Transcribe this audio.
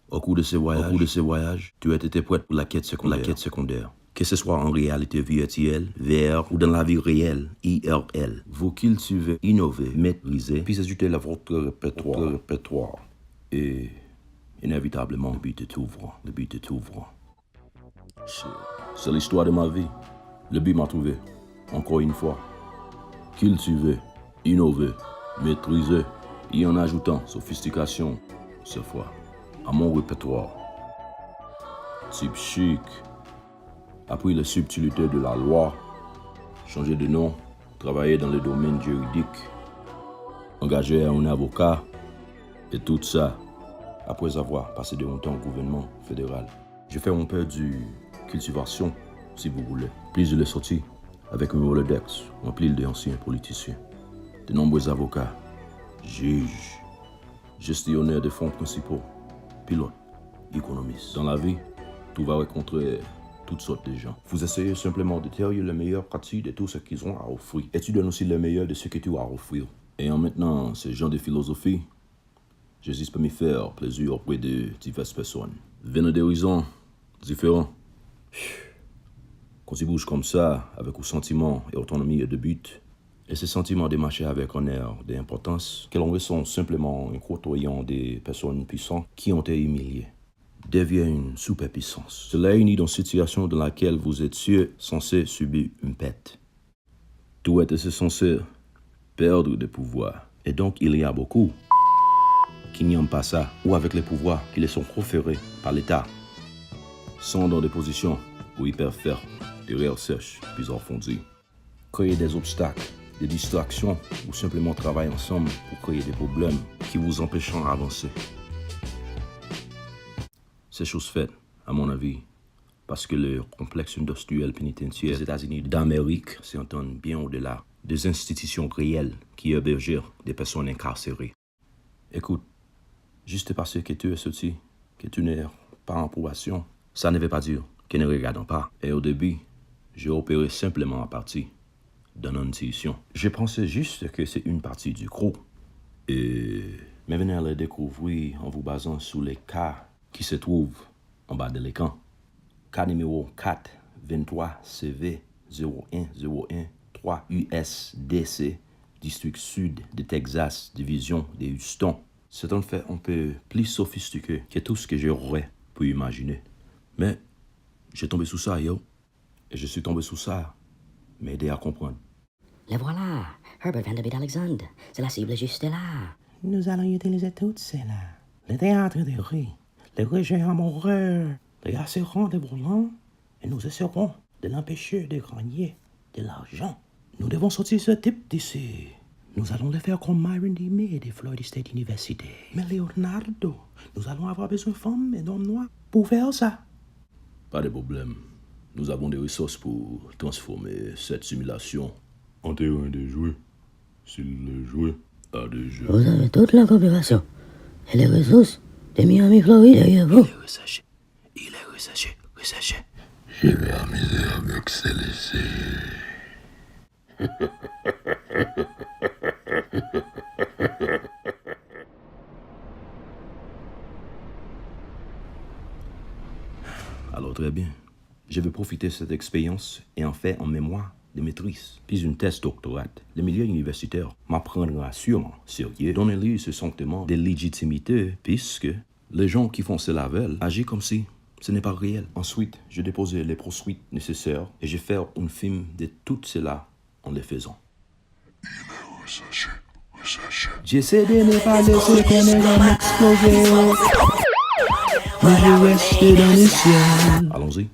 Au cours de ces voyages, tu as été prête pour la quête secondaire. Que ce soit en réalité virtuelle, VR ou dans la vie réelle, IRL. Vous cultivez, innovez, maîtrisez, puis ajoutez à votre répertoire. Et inévitablement, le but est ouvrant. C'est l'histoire de ma vie. Le but m'a trouvé. Encore une fois. Cultiver, innover, maîtriser, et en ajoutant sophistication, cette fois, à mon répertoire. Type chic, appris les subtilités de la loi, changer de nom, travailler dans le domaine juridique, engager un avocat, et tout ça, après avoir passé de longtemps au gouvernement fédéral. Je fais un peu de cultivation, si vous voulez. Puis je l'ai sorti avec un Rolodex rempli d'anciens politiciens, de nombreux avocats, juges, gestionnaires de fonds principaux, pilotes, économistes. Dans la vie, tu vas rencontrer toutes sortes de gens. Vous essayez simplement de tirer le meilleur parti de tout ce qu'ils ont à offrir. Et tu donnes aussi le meilleur de ce que tu as à offrir. Et en maintenant ce genre de philosophie, j'hésite pas à me faire plaisir auprès de diverses personnes. Venant d'horizons différents. Quand tu bouges comme ça, avec un sentiment et autonomie de but, et ce sentiment de marcher avec un air d'importance, que l'on ressent simplement en côtoyant des personnes puissantes qui ont été humiliées, devient une superpuissance. Cela est uni dans une situation dans laquelle vous êtes censé subir une perte. Tout est censé perdre de pouvoir. Et donc, il y a beaucoup qui n'aiment pas ça, ou avec les pouvoirs qui les sont conférés par l'État, sont dans des positions où ils peuvent faire des recherches plus approfondies, créer des obstacles, des distractions ou simplement travailler ensemble pour créer des problèmes qui vous empêcheront d'avancer. C'est chose faite, à mon avis, parce que le complexe industriel pénitentiaire des États-Unis d'Amérique s'entend bien au-delà des institutions réelles qui hébergent des personnes incarcérées. Écoute, juste parce que tu es sorti, que tu n'es pas en probation, ça ne veut pas dire que ne regardons pas. Et au début, j'ai opéré simplement à partir d'une intuition. Je pensais juste que c'est une partie du crew. Et mais venez à le découvrir en vous basant sur les cas qui se trouvent en bas de l'écran. Cas numéro 4, 23 CV 01013 USDC, district sud de Texas, division de Houston. C'est en fait un peu plus sophistiqué que tout ce que j'aurais pu imaginer. Mais j'ai tombé sous ça, yo. Et je suis tombé sous ça, m'aider à comprendre. Le voilà, Herbert Vanderbilt Alexander. C'est la cible juste là. Nous allons utiliser tout cela. Le théâtre de rue, le rejet amoureux, les assurants de brûlants, et nous essaierons de l'empêcher de gagner de l'argent. Nous devons sortir ce type d'ici. Nous allons le faire comme Myron D. May de Florida State University. Mais Leonardo, nous allons avoir besoin de femmes et d'hommes noirs pour faire ça. Pas de problème. Nous avons des ressources pour transformer cette simulation en terrain de jeu. S'il le jouet à des jeux. Vous avez toute la coopération et les ressources de Miami, Floride derrière vous. Il est recherché. Je vais amuser avec celle-ci. Alors très bien. Je vais profiter de cette expérience et en faire en mémoire de maîtrise, puis une thèse doctorale. Le milieu universitaire m'apprendra sûrement sérieux, donner-lui ce sentiment de légitimité, puisque les gens qui font cela veulent agir comme si ce n'est pas réel. Ensuite, je déposerai les poursuites nécessaires et je vais faire un film de tout cela en le faisant. Il est recherché. J'essaie de ne pas laisser qu'on ait exploser. Mais je reste dans le ciel. Allons-y.